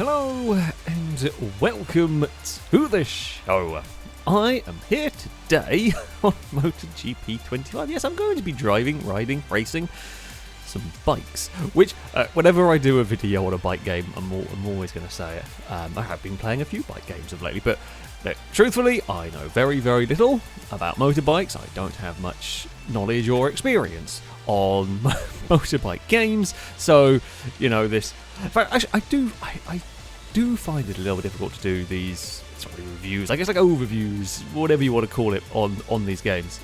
Hello and welcome to the show. I am here today on MotoGP 25. Yes, I'm going to be driving, riding, racing some bikes, which whenever I do a video on a bike game, I'm always going to say it. I have been playing a few bike games of lately, but truthfully, I know very, very little about motorbikes. I don't have much knowledge or experience on motorbike games, so, you know, this... In fact, actually, I do find it a little bit difficult to do these reviews, I guess, like overviews, whatever you want to call it, on these games.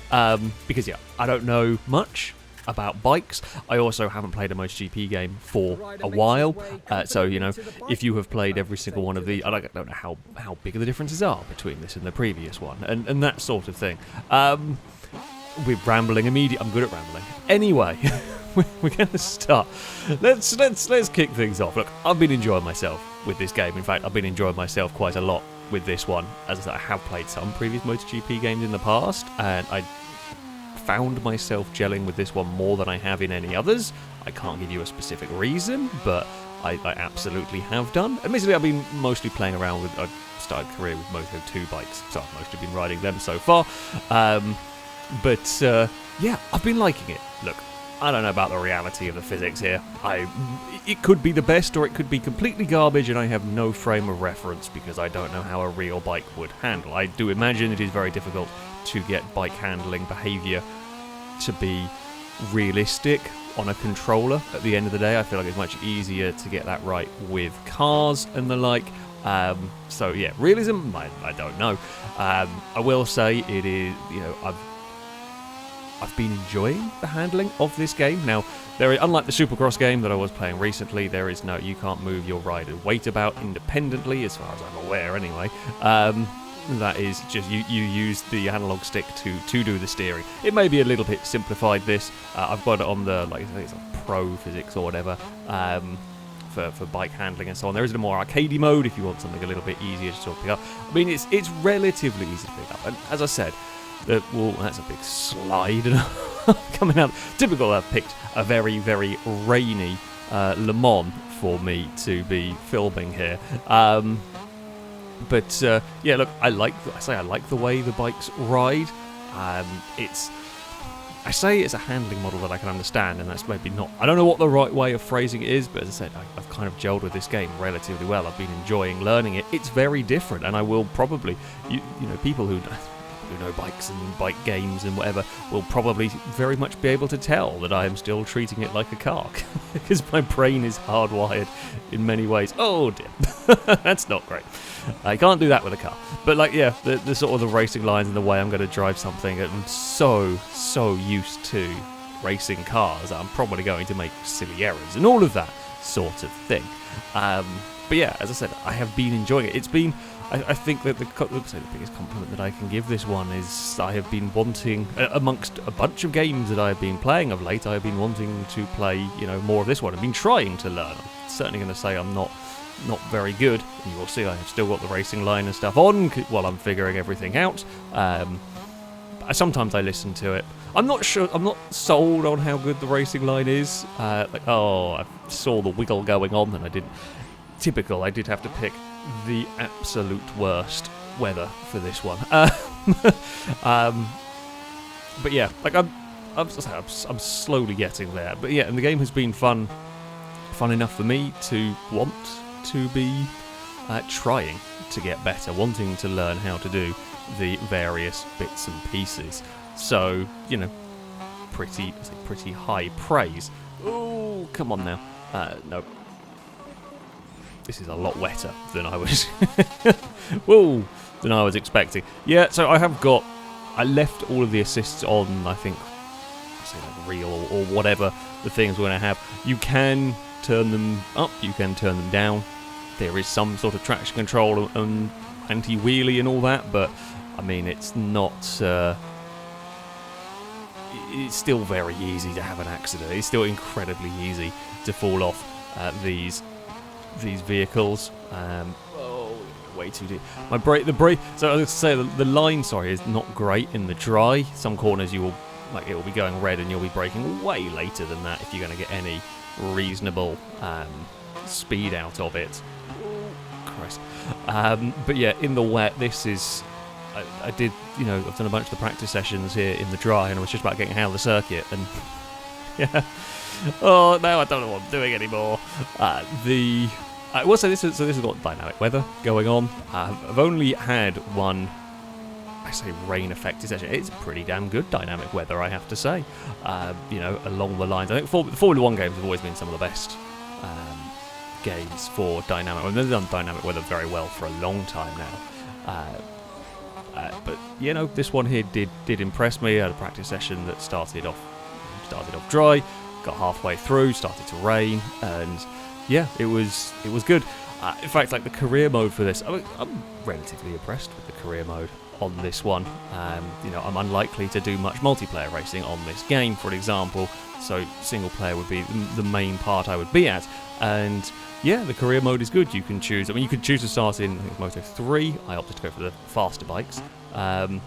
Because, yeah, I don't know much about bikes. I also haven't played a MotoGP game for a while, so, you know, if you have played every single one of the... I don't know how big the differences are between this and the previous one, and that sort of thing. We're rambling immediately. I'm good at rambling. Anyway, we're going to start. Let's kick things off. Look, I've been enjoying myself with this game. In fact, I've been enjoying myself quite a lot with this one, as I have played some previous MotoGP games in the past, and I found myself gelling with this one more than I have in any others. I can't give you a specific reason, but I absolutely have done. Admittedly, I've been mostly playing around with... I started a career with Moto 2 bikes, so I've mostly been riding them so far. But yeah, I've been liking it. Look, I don't know about the reality of the physics here. It could be the best, or it could be completely garbage, and I have no frame of reference because I don't know how a real bike would handle. I do imagine it is very difficult to get bike handling behaviour to be realistic on a controller. At the end of the day, I feel like it's much easier to get that right with cars and the like. So yeah, realism, I don't know. I will say it is, you know, I've been enjoying the handling of this game. Now, unlike the Supercross game that I was playing recently, you can't move your rider's weight about independently, as far as I'm aware anyway. That is just, you use the analog stick to do the steering. It may be a little bit simplified, this. I've got it on the, I think it's like Pro Physics or whatever, for bike handling and so on. There is a more arcadey mode if you want something a little bit easier to sort of pick up. I mean, it's relatively easy to pick up, and as I said, that's a big slide coming out. Typical, I've picked a very, very rainy Le Mans for me to be filming here. But yeah, look, I like the way the bikes ride. I say it's a handling model that I can understand, and that's maybe not... I don't know what the right way of phrasing it is, but as I said, I've kind of gelled with this game relatively well. I've been enjoying learning it. It's very different, and I will probably... You know, people who know bikes and bike games and whatever will probably very much be able to tell that I am still treating it like a car, because my brain is hardwired in many ways. Oh dear, that's not great. I can't do that with a car. But like, yeah, the sort of the racing lines and the way I'm going to drive something, I'm so used to racing cars, I'm probably going to make silly errors and all of that sort of thing. But yeah, as I said, I have been enjoying it. It's been... I think that the biggest compliment that I can give this one is I have been wanting, amongst a bunch of games that I've been playing of late, I've been wanting to play, you know, more of this one. I've been trying to learn. I'm certainly going to say I'm not very good, and you will see I have still got the racing line and stuff on while I'm figuring everything out. Sometimes I listen to it. I'm not sure, I'm not sold on how good the racing line is. I saw the wiggle going on and I didn't. Typical, I did have to pick the absolute worst weather for this one. But yeah, like I'm slowly getting there. But yeah, and the game has been fun enough for me to want to be trying to get better, wanting to learn how to do the various bits and pieces. So, you know, pretty high praise. Oh, come on now. No. This is a lot wetter than I was than I was expecting. Yeah, so I left all of the assists on, I think, say like real or whatever the things we're going to have. You can turn them up, you can turn them down. There is some sort of traction control and anti-wheelie and all that, but I mean, it's not... it's still very easy to have an accident. It's still incredibly easy to fall off these vehicles. Way too deep. The brake. So I was say the line, is not great in the dry. Some corners it will be going red, and you'll be braking way later than that if you're going to get any reasonable speed out of it. Christ. But yeah, in the wet, this is... I did, I've done a bunch of the practice sessions here in the dry, and I was just about getting out of the circuit, and yeah. Oh, now I don't know what I'm doing anymore. I will say this has got dynamic weather going on. I've only had one, I say rain affected session. It's pretty damn good dynamic weather, I have to say. Along the lines, I think the Formula 1 games have always been some of the best games for dynamic. I mean, they've done dynamic weather very well for a long time now. But this one here did impress me. I had a practice session that started off dry, got halfway through, started to rain, and yeah, it was good. In fact, like the career mode for this, I'm relatively impressed with the career mode on this one. I'm unlikely to do much multiplayer racing on this game, for example, so single player would be the main part I would be at, and yeah, the career mode is good. You can choose. You could choose to start in, I think, Moto 3. I opted to go for the faster bikes. And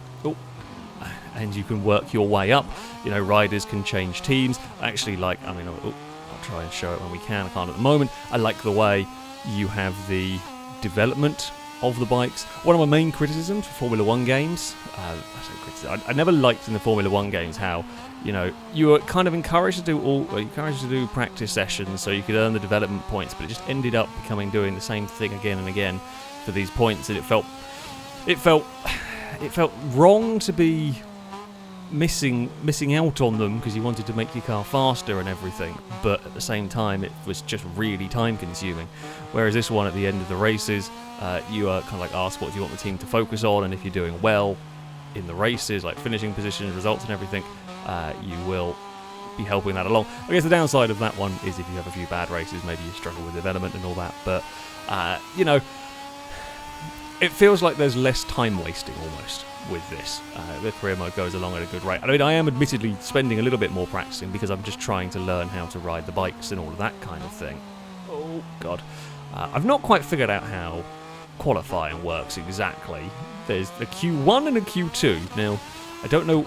you can work your way up. Riders can change teams. I actually I'll try and show it when we can. I can't at the moment. I like the way you have the development of the bikes. One of my main criticisms for Formula 1 games, I never liked in the Formula 1 games how, you were kind of encouraged to do practice sessions so you could earn the development points, but it just ended up doing the same thing again and again for these points, and it felt wrong to be missing out on them because you wanted to make your car faster and everything, but at the same time it was just really time consuming. Whereas this one, at the end of the races, you are kind of asked what do you want the team to focus on, and if you're doing well in the races, like finishing positions, results and everything, you will be helping that along. I guess the downside of that one is if you have a few bad races, maybe you struggle with development and all that, but it feels like there's less time wasting almost with this. The career mode goes along at a good rate. I am admittedly spending a little bit more practicing because I'm just trying to learn how to ride the bikes and all of that kind of thing. Oh god. I've not quite figured out how qualifying works exactly. There's a Q1 and a Q2. Now, I don't know,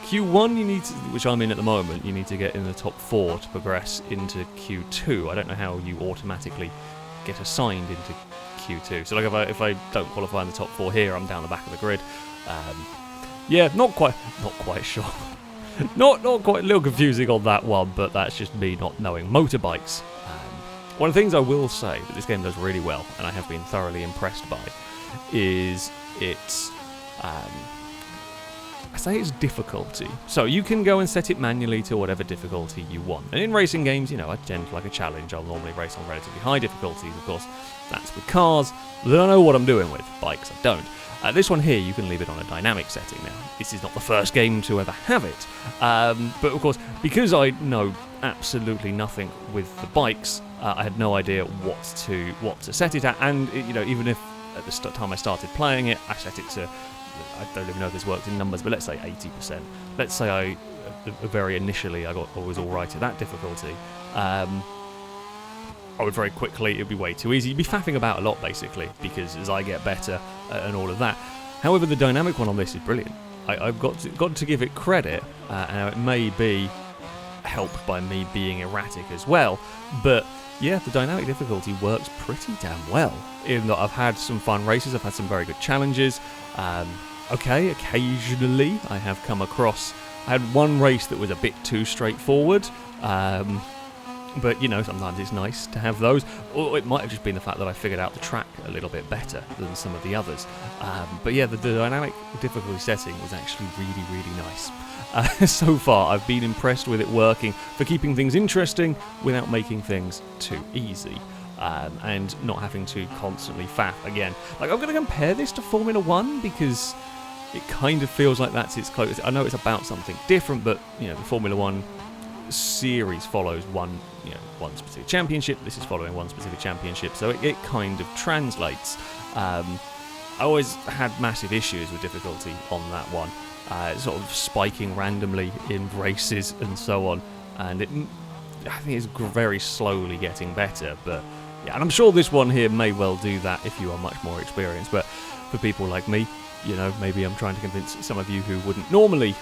Q1 which I'm in at the moment, you need to get in the top 4 to progress into Q2. I don't know how you automatically get assigned into Q2. So if I don't qualify in the top 4 here, I'm down the back of the grid. Not quite sure. not quite, a little confusing on that one, but that's just me not knowing motorbikes. One of the things I will say that this game does really well, and I have been thoroughly impressed by, is its difficulty. So you can go and set it manually to whatever difficulty you want. And in racing games, I tend to like a challenge. I'll normally race on relatively high difficulties, of course. That's with cars. Then I know what I'm doing with. Bikes, I don't. This one here, you can leave it on a dynamic setting now. This is not the first game to ever have it. But of course, because I know absolutely nothing with the bikes, I had no idea what to set it at. And even if at the time I started playing it, I set it to, I don't even know if this worked in numbers, but let's say 80%. Let's say very initially I was all right at that difficulty. I would very quickly, it would be way too easy. You'd be faffing about a lot, basically, because as I get better and all of that. However, the dynamic one on this is brilliant. I've got to give it credit, and it may be helped by me being erratic as well, but yeah, the dynamic difficulty works pretty damn well. Even though I've had some fun races, I've had some very good challenges. Occasionally I have come across, I had one race that was a bit too straightforward, but sometimes it's nice to have those, or it might have just been the fact that I figured out the track a little bit better than some of the others. But yeah, the dynamic difficulty setting was actually really, really nice. So far, I've been impressed with it working for keeping things interesting without making things too easy. And not having to constantly faff again. I'm going to compare this to Formula 1 because it kind of feels like that's its closest. I know it's about something different, but the Formula 1 series follows one specific championship. This is following one specific championship, so it kind of translates. I always had massive issues with difficulty on that one, sort of spiking randomly in races and so on, and I think it's very slowly getting better, but yeah, and I'm sure this one here may well do that if you are much more experienced, but for people like me, maybe I'm trying to convince some of you who wouldn't normally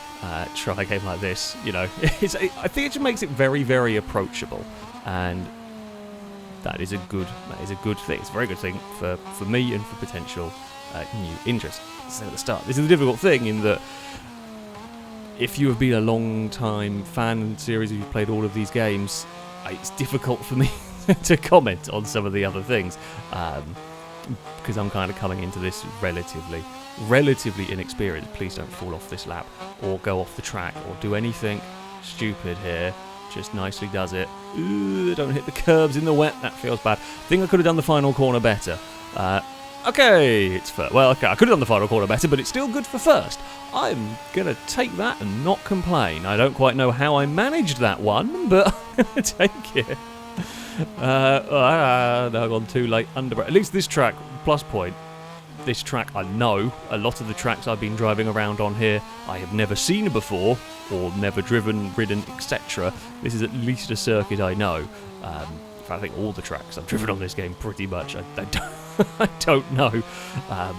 try a game like this, I think it just makes it very, very approachable, and that is a good thing. It's a very good thing for me and for potential new interest. So at the start, this is a difficult thing in that if you have been a long time fan of the series, if you've played all of these games, it's difficult for me to comment on some of the other things because I'm kind of coming into this relatively inexperienced. Please don't fall off this lap or go off the track or do anything stupid here. Just nicely does it. Ooh, don't hit the curbs in the wet. That feels bad. Think I could have done the final corner better. Okay, it's first. Well, okay, I could have done the final corner better, but it's still good for first. I'm going to take that and not complain. I don't quite know how I managed that one, but I'm going to take it. No, I've gone too late. At least this track, plus point. This track I know. A lot of the tracks I've been driving around on here I have never seen before, or never ridden, etc. This is at least a circuit I know. I think all the tracks I've driven on this game pretty much I don't know.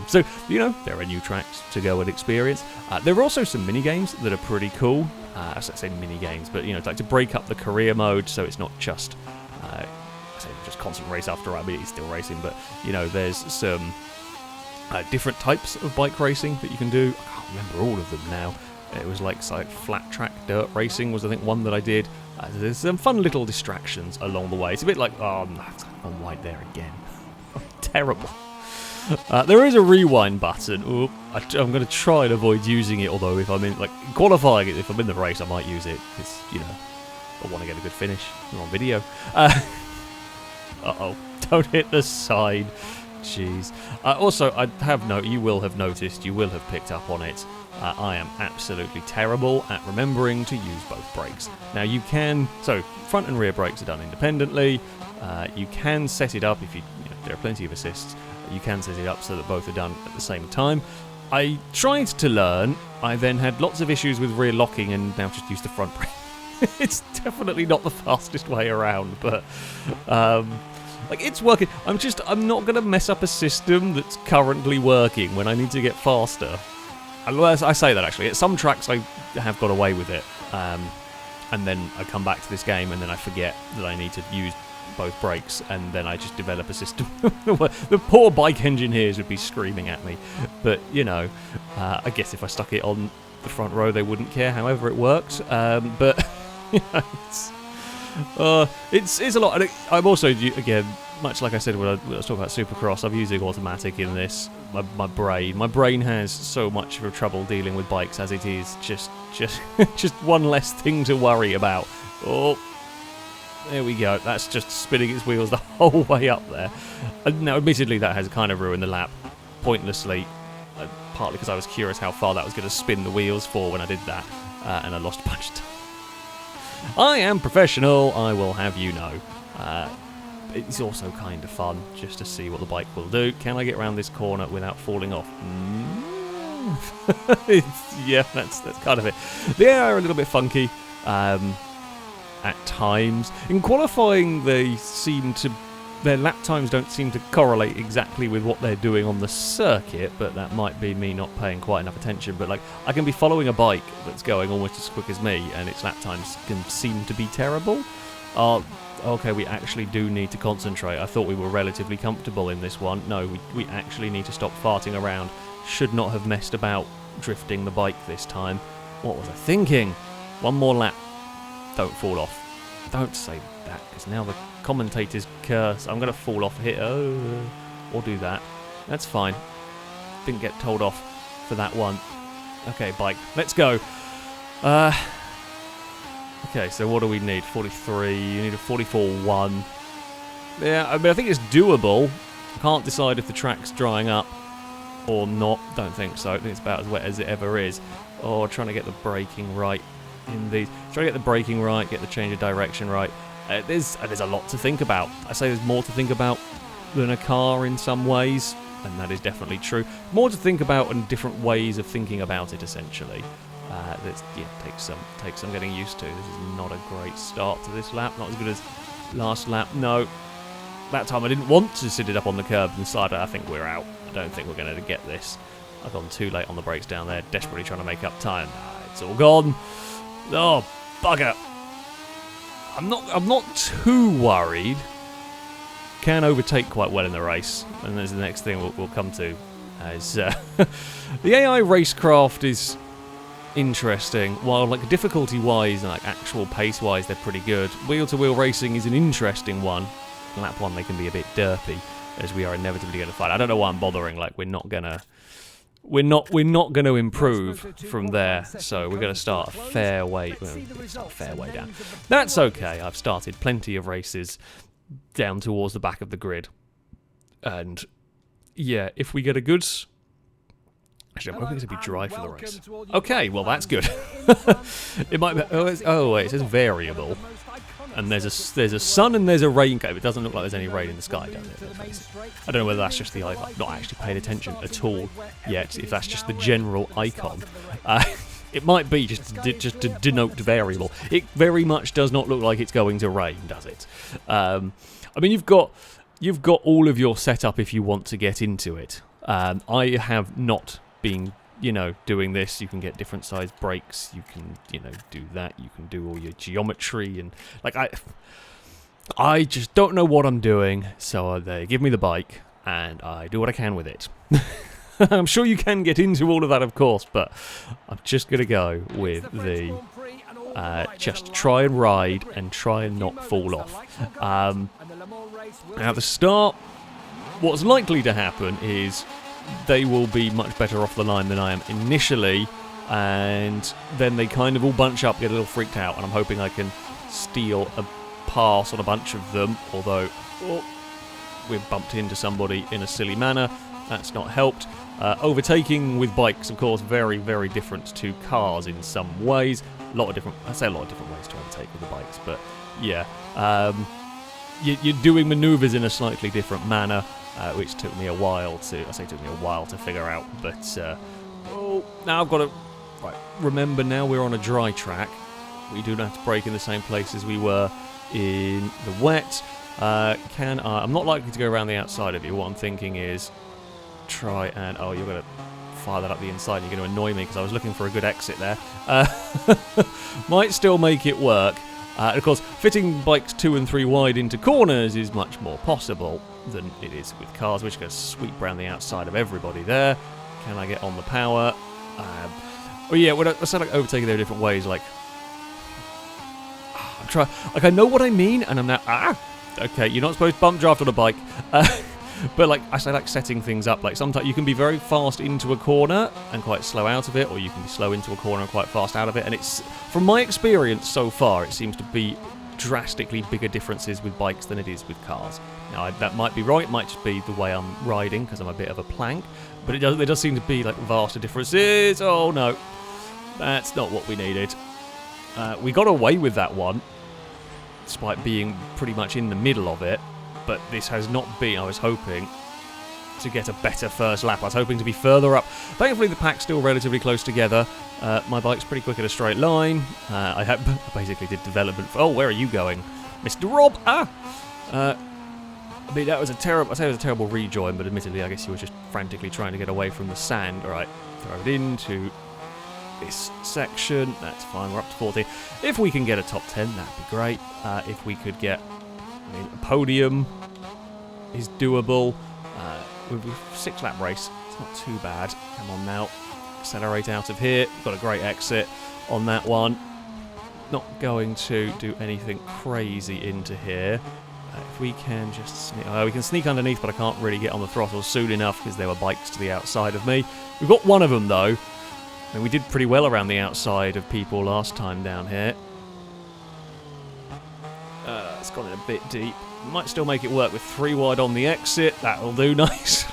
So, there are new tracks to go and experience. There are also some mini-games that are pretty cool. I say mini-games, but, it's like to break up the career mode so it's not just, just constant race after I mean, it's still racing, but, there's some different types of bike racing that you can do. I can't remember all of them now. It was like flat track dirt racing was I think one that I did. There's some fun little distractions along the way. It's a bit like, I'm wide there again. Terrible. There is a rewind button. Ooh, I'm going to try and avoid using it, although if I'm in, qualifying it, if I'm in the race, I might use it, because, I want to get a good finish. We're on video. Uh-oh, don't hit the side. Jeez. Also, you will have noticed, you will have picked up on it, I am absolutely terrible at remembering to use both brakes. Now you can, front and rear brakes are done independently. You can set it up if there are plenty of assists. You can set it up so that both are done at the same time. I tried to learn. I then had lots of issues with rear locking and now just use the front brake. It's definitely not the fastest way around, but it's working. I'm not going to mess up a system that's currently working when I need to get faster. I say that actually. At some tracks I have got away with it, and then I come back to this game and then I forget that I need to use both brakes, and then I just develop a system. The poor bike engineers would be screaming at me, but I guess if I stuck it on the front row they wouldn't care. However, it worked. But it's a lot. And I'm also, again, much like I said when I was talking about Supercross, I'm using automatic in this. My brain has so much of trouble dealing with bikes as it is. Just one less thing to worry about. Oh, there we go. That's just spinning its wheels the whole way up there. And now, admittedly, that has kind of ruined the lap pointlessly. Partly because I was curious how far that was going to spin the wheels for when I did that, and I lost a bunch of time. I am professional, I will have you know. It's also kind of fun just to see what the bike will do. Can I get around this corner without falling off? Yeah, that's kind of it. They are a little bit funky at times. In qualifying, their lap times don't seem to correlate exactly with what they're doing on the circuit, but that might be me not paying quite enough attention. But I can be following a bike that's going almost as quick as me, and its lap times can seem to be terrible. Okay, we actually do need to concentrate. I thought we were relatively comfortable in this one. No, we actually need to stop farting around. Should not have messed about drifting the bike this time. What was I thinking? One more lap. Don't fall off. Don't say that, because now the commentators curse. I'm going to fall off here. Or do that. That's fine. Didn't get told off for that one. Okay, bike. Let's go. Okay, so what do we need? 43. You need a 44-1. Yeah, I think it's doable. I can't decide if the track's drying up or not. Don't think so. I think it's about as wet as it ever is. Or trying to get the braking right in these. Trying to get the braking right, get the change of direction right. There's a lot to think about. I say there's more to think about than a car in some ways, and that is definitely true. More to think about and different ways of thinking about it, essentially. Takes some getting used to. This is not a great start to this lap. Not as good as last lap. No, that time I didn't want to sit it up on the curb and decided I think we're out. I don't think we're going to get this. I've gone too late on the brakes down there, desperately trying to make up time. It's all gone. Oh, bugger. I'm not too worried. can overtake quite well in the race, and there's the next thing we'll come to. As the AI racecraft is interesting, while like difficulty-wise and like actual pace-wise they're pretty good. Wheel-to-wheel racing is an interesting one. Lap 1 they can be a bit derpy, as we are inevitably going to fight. I don't know why I'm bothering. Like we're not gonna improve from there. So we're gonna start a fair way. Well, it's not a fair way down. That's okay. I've started plenty of races down towards the back of the grid, and yeah, if we get a good. Actually, I'm hoping to be dry for the race. Okay, well that's good. It might be. Oh wait, it says variable. And there's a sun and there's a rain. It doesn't look like there's any rain in the sky, does it? I don't know whether that's just the icon. I've not actually paid attention at all yet. If that's just the general icon, it might be just to denote variable. It very much does not look like it's going to rain, does it? I mean, you've got all of your setup if you want to get into it. I have not been. Doing this, you can get different size brakes, you can, do that, you can do all your geometry, and, like, I just don't know what I'm doing, so they give me the bike, and I do what I can with it. I'm sure you can get into all of that, of course, but I'm just going to go with the, just try and ride, and try and not fall off. At the start, what's likely to happen is they will be much better off the line than I am initially, and then they kind of all bunch up, get a little freaked out, and I'm hoping I can steal a pass on a bunch of them, although we've bumped into somebody in a silly manner. That's not helped. Overtaking with bikes, of course, very, very different to cars in some ways. I say a lot of different ways to overtake with the bikes, but yeah. You're doing manoeuvres in a slightly different manner. Which took me a while to figure out, but now I've got to remember. Now we're on a dry track. We do not have to brake in the same place as we were in the wet. I'm not likely to go around the outside of you. What I'm thinking is try and you're going to fire that up the inside. And you're going to annoy me because I was looking for a good exit there. Might still make it work. Of course, fitting bikes 2 and 3 wide into corners is much more possible than it is with cars, which go sweep around the outside of everybody there. Can I get on the power? Let's say like overtaking there different ways. Like, I'm trying. Like I know what I mean, and I'm now. Okay, you're not supposed to bump draft on a bike. But like I say, like setting things up. Like sometimes you can be very fast into a corner and quite slow out of it, or you can be slow into a corner and quite fast out of it. And it's, from my experience so far, it seems to be drastically bigger differences with bikes than it is with cars. Now that might be right, it might just be the way I'm riding because I'm a bit of a plank, but there does seem to be like vast differences. Oh no, that's not what we needed. We got away with that one, despite being pretty much in the middle of it, but this has not been. I was hoping to get a better first lap. I was hoping to be further up. Thankfully the pack's still relatively close together. My bike's pretty quick in a straight line. I basically did development. Where are you going, Mr. Rob? I mean, that was a terrible rejoin, but admittedly, I guess you were just frantically trying to get away from the sand. All right, throw it into this section. That's fine. We're up to 40. If we can get a top 10, that'd be great. If we could get, a podium is doable. With a 6-lap race, it's not too bad. Come on now, accelerate out of here. We've got a great exit on that one. Not going to do anything crazy into here. If we can just sneak, we can sneak underneath, but I can't really get on the throttle soon enough because there were bikes to the outside of me. We've got one of them though, and we did pretty well around the outside of people last time down here. It's gone in a bit deep. Might still make it work with 3 wide on the exit. That'll do nice.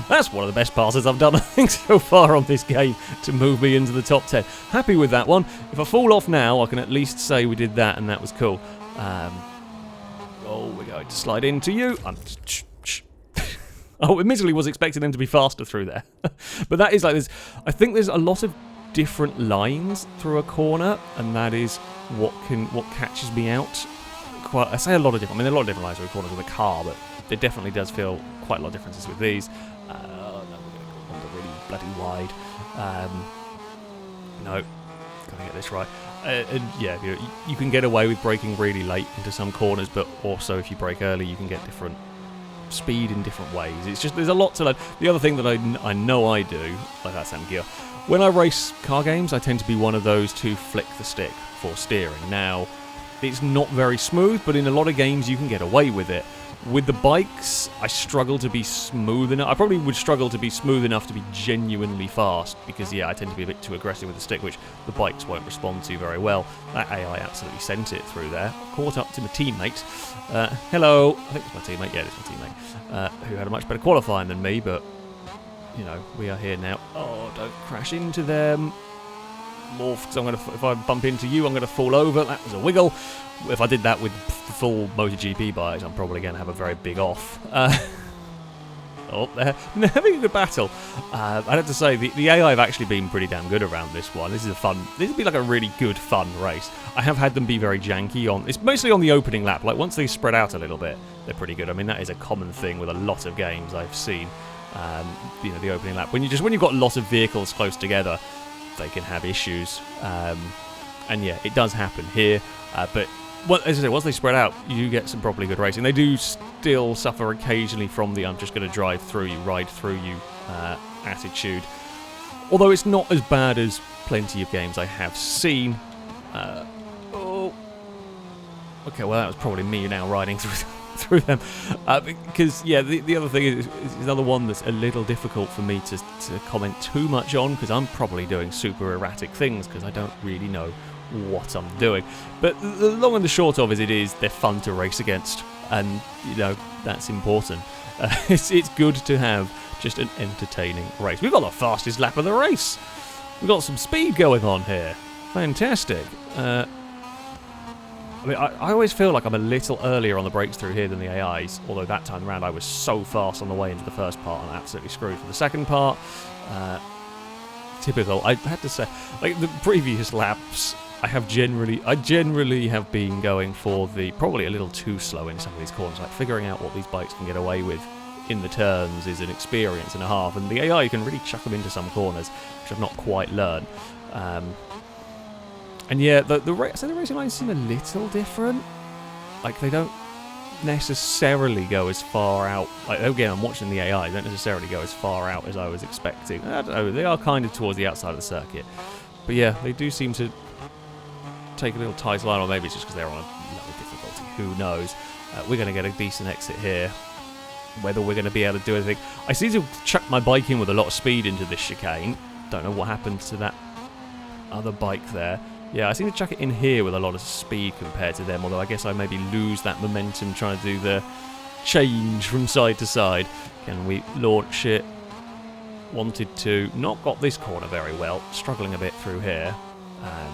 That's one of the best passes I've done, I think, so far on this game to move me into the top 10. Happy with that one. If I fall off now, I can at least say we did that and that was cool. We're going to slide into you. Admittedly was expecting them to be faster through there. But that is like this. I think there's a lot of different lines through a corner, and that is what catches me out. I say a lot of different. I mean, there are a lot of different lines through corners with a car, but it definitely does feel quite a lot of differences with these. No, we're going to go on the really bloody wide. No, gotta get this right. And yeah, you can get away with braking really late into some corners, but also if you brake early, you can get different speed in different ways. It's just, there's a lot to learn. The other thing that I know I do, like that sound gear, when I race car games, I tend to be one of those to flick the stick for steering. Now, it's not very smooth, but in a lot of games you can get away with it. With the bikes, I struggle to be smooth enough. I probably would struggle to be smooth enough to be genuinely fast, because, yeah, I tend to be a bit too aggressive with the stick, which the bikes won't respond to very well. That AI absolutely sent it through there. Caught up to my teammate. Hello. I think it's my teammate. Yeah, it's my teammate. Who had a much better qualifying than me, but, you know, we are here now. Oh, don't crash into them. Morph, because if I bump into you, I'm going to fall over. That was a wiggle. If I did that with the full MotoGP bikes, I'm probably going to have a very big off. Oh, they're having a good battle. I'd have to say, the AI have actually been pretty damn good around this one. This would be like a really good, fun race. I have had them be very janky it's mostly on the opening lap. Like, once they spread out a little bit, they're pretty good. I mean, that is a common thing with a lot of games I've seen. You know, the opening lap. When you've got lots of vehicles close together, they can have issues. And yeah, it does happen here. But as I say, once they spread out, you get some properly good racing. They do still suffer occasionally from the I'm just going to ride through you attitude. Although it's not as bad as plenty of games I have seen. Okay, well, that was probably me now riding through them. Because, yeah, the other thing is another one that's a little difficult for me to comment too much on, because I'm probably doing super erratic things because I don't really know what I'm doing. But the long and the short of they're fun to race against, and, you know, that's important. It's good to have just an entertaining race. We've got the fastest lap of the race. We've got some speed going on here. Fantastic. I mean, I always feel like I'm a little earlier on the brakes through here than the AIs, although that time around I was so fast on the way into the first part and absolutely screwed for the second part. Typical. I had to say, like, the previous laps, I generally have been going for probably a little too slow in some of these corners. Like, figuring out what these bikes can get away with in the turns is an experience and a half, and the AI can really chuck them into some corners, which I've not quite learned. And yeah, the racing lines seem a little different. Like, they don't necessarily go as far out. Like, again, I'm watching the AI. They don't necessarily go as far out as I was expecting. I don't know. They are kind of towards the outside of the circuit. But yeah, they do seem to take a little tight line, or maybe it's just because they're on a low difficulty. Who knows? We're going to get a decent exit here. Whether we're going to be able to do anything. I seem to chuck my bike in with a lot of speed into this chicane. Don't know what happened to that other bike there. Yeah, I seem to chuck it in here with a lot of speed compared to them, although I guess I maybe lose that momentum trying to do the change from side to side. Can we launch it? Wanted to. Not got this corner very well. Struggling a bit through here. I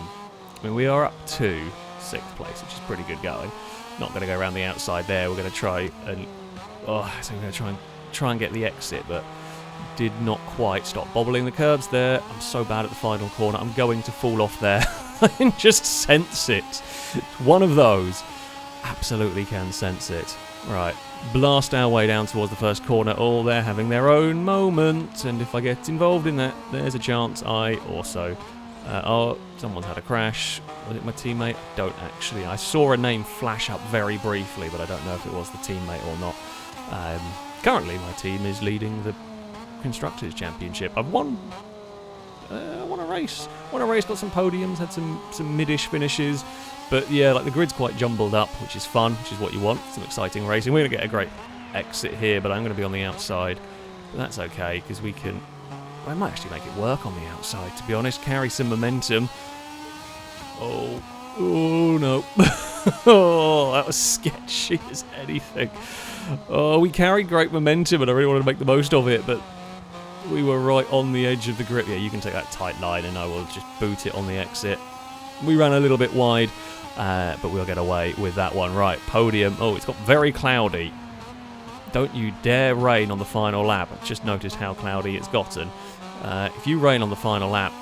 mean, we are up to 6th place, which is pretty good going. Not going to go around the outside there. We're going to try and... Oh, so we're going to try and get the exit, but... did not quite stop bobbling the curbs there. I'm so bad at the final corner. I'm going to fall off there. I can just sense it. One of those. Absolutely can sense it. Right. Blast our way down towards the first corner. Oh, they're having their own moment. And if I get involved in that, there's a chance I also... oh, someone's had a crash. Was it my teammate? Don't actually. I saw a name flash up very briefly, but I don't know if it was the teammate or not. Currently, my team is leading the Constructors' Championship. I've won a race, got some podiums, had some mid-ish finishes, but yeah, like, the grid's quite jumbled up, which is fun, which is what you want. Some exciting racing. We're going to get a great exit here, but I'm going to be on the outside, but that's okay, because we can... I might actually make it work on the outside, to be honest. Carry some momentum. Oh no. Oh, that was sketchy as anything. Oh, we carried great momentum, and I really wanted to make the most of it, but we were right on the edge of the grip. Yeah, you can take that tight line, and I will just boot it on the exit. We ran a little bit wide, but we'll get away with that one. Right, podium. Oh, it's got very cloudy. Don't you dare rain on the final lap. I've just noticed how cloudy it's gotten. If you rain on the final lap,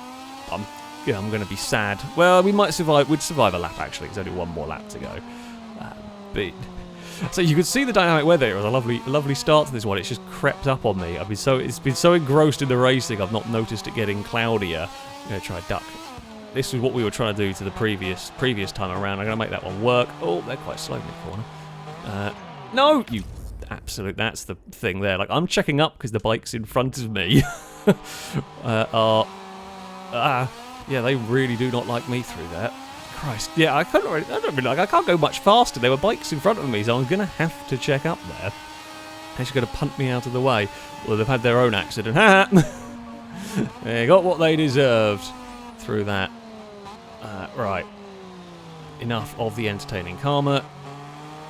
I'm going to be sad. Well, we might survive. We'd survive a lap, actually. There's only one more lap to go. But... So you could see the dynamic weather. It was a lovely start to this one. It's just crept up on me. It's been so engrossed in the racing, I've not noticed it getting cloudier. I'm going to try duck. This is what we were trying to do to the previous time around. I'm going to make that one work. Oh, they're quite slow in the corner. No, you that's the thing there. Like, I'm checking up because the bikes in front of me are... yeah, they really do not like me through that. Christ. Yeah, I can't go much faster. There were bikes in front of me, so I'm going to have to check up there. They're just going to punt me out of the way. Well, they've had their own accident. They got what they deserved through that. Right. Enough of the entertaining karma.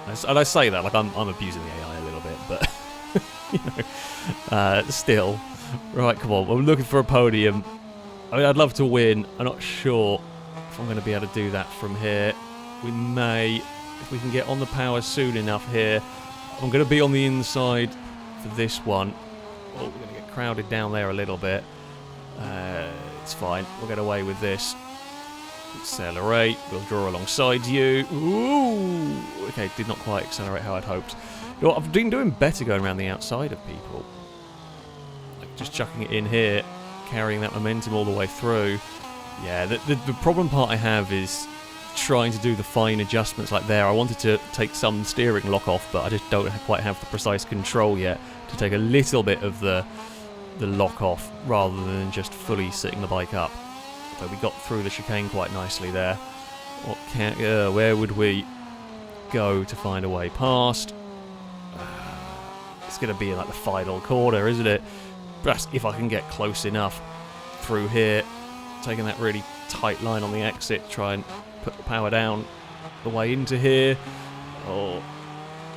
And I say that like I'm abusing the AI a little bit, but you know, still. Right, come on. We're looking for a podium. I mean, I'd love to win. I'm not sure if I'm going to be able to do that from here. We may, if we can get on the power soon enough here. I'm going to be on the inside for this one. Oh, we're going to get crowded down there a little bit. It's fine. We'll get away with this. Accelerate. We'll draw alongside you. Ooh. Okay, did not quite accelerate how I'd hoped. You know what, I've been doing better going around the outside of people. Like just chucking it in here, carrying that momentum all the way through. Yeah, the problem part I have is trying to do the fine adjustments like there. I wanted to take some steering lock off, but I just don't quite have the precise control yet to take a little bit of the lock off rather than just fully sitting the bike up. So we got through the chicane quite nicely there. Where would we go to find a way past? It's going to be in like the final corner, isn't it? But if I can get close enough through here, taking that really tight line on the exit, try and put the power down the way into here. Oh,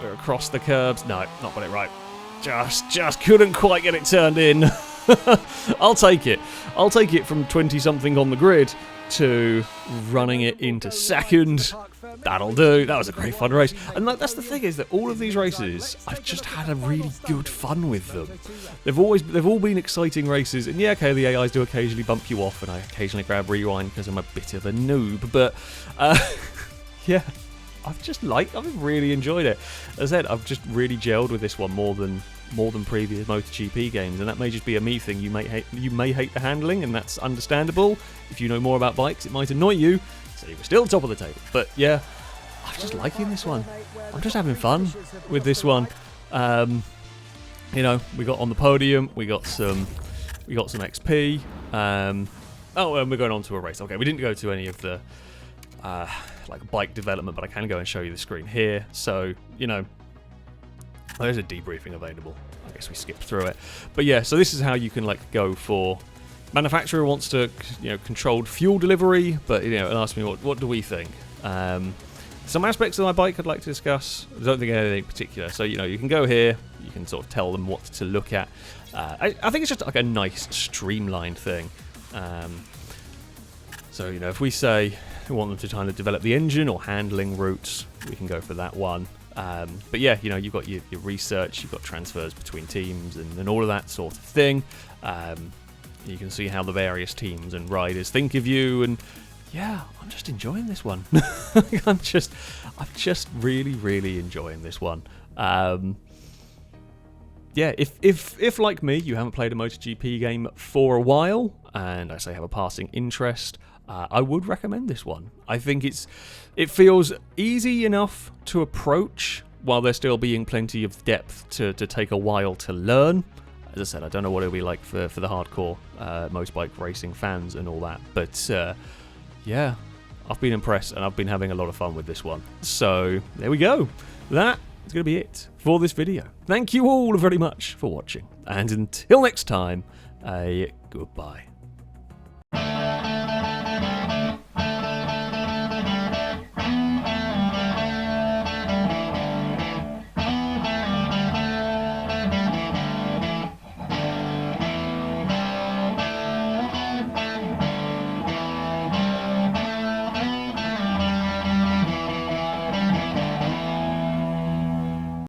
we're across the curbs. No, not got it right. Just couldn't quite get it turned in. I'll take it. I'll take it from 20-something on the grid to running it into second. That'll do. That was a great fun race. And that's the thing, is that all of these races, I've just had a really good fun with them. They've all been exciting races. And yeah, okay, the AIs do occasionally bump you off, and I occasionally grab rewind because I'm a bit of a noob. But yeah, I've really enjoyed it. As I said, I've just really gelled with this one more than previous MotoGP games, and that may just be a me thing. You may hate the handling, and that's understandable. If you know more about bikes, it might annoy you, so you're still top of the table. But yeah, I'm just liking this one. I'm just having fun with this one. You know, we got on the podium, we got some XP. And we're going on to a race. Okay, we didn't go to any of the like bike development, but I can go and show you the screen here. So, you know, there's a debriefing available. I guess we skipped through it. But yeah, so this is how you can like go for... Manufacturer wants to, you know, controlled fuel delivery, but, you know, and ask me what do we think. Some aspects of my bike I'd like to discuss. I don't think anything particular. So, you know, you can go here, you can sort of tell them what to look at. I think it's just like a nice streamlined thing. So, you know, if we say we want them to kind of develop the engine or handling routes, we can go for that one. But yeah, you know, you've got your research, you've got transfers between teams and all of that sort of thing. You can see how the various teams and riders think of you, and yeah, I'm just enjoying this one. I'm just really, really enjoying this one. Yeah, if like me, you haven't played a MotoGP game for a while, and I say have a passing interest, I would recommend this one. I think it feels easy enough to approach while there still being plenty of depth to take a while to learn. As I said, I don't know what it'll be like for the hardcore motorbike racing fans and all that, but yeah, I've been impressed and I've been having a lot of fun with this one. So there we go. That is going to be it for this video. Thank you all very much for watching, and until next time, goodbye.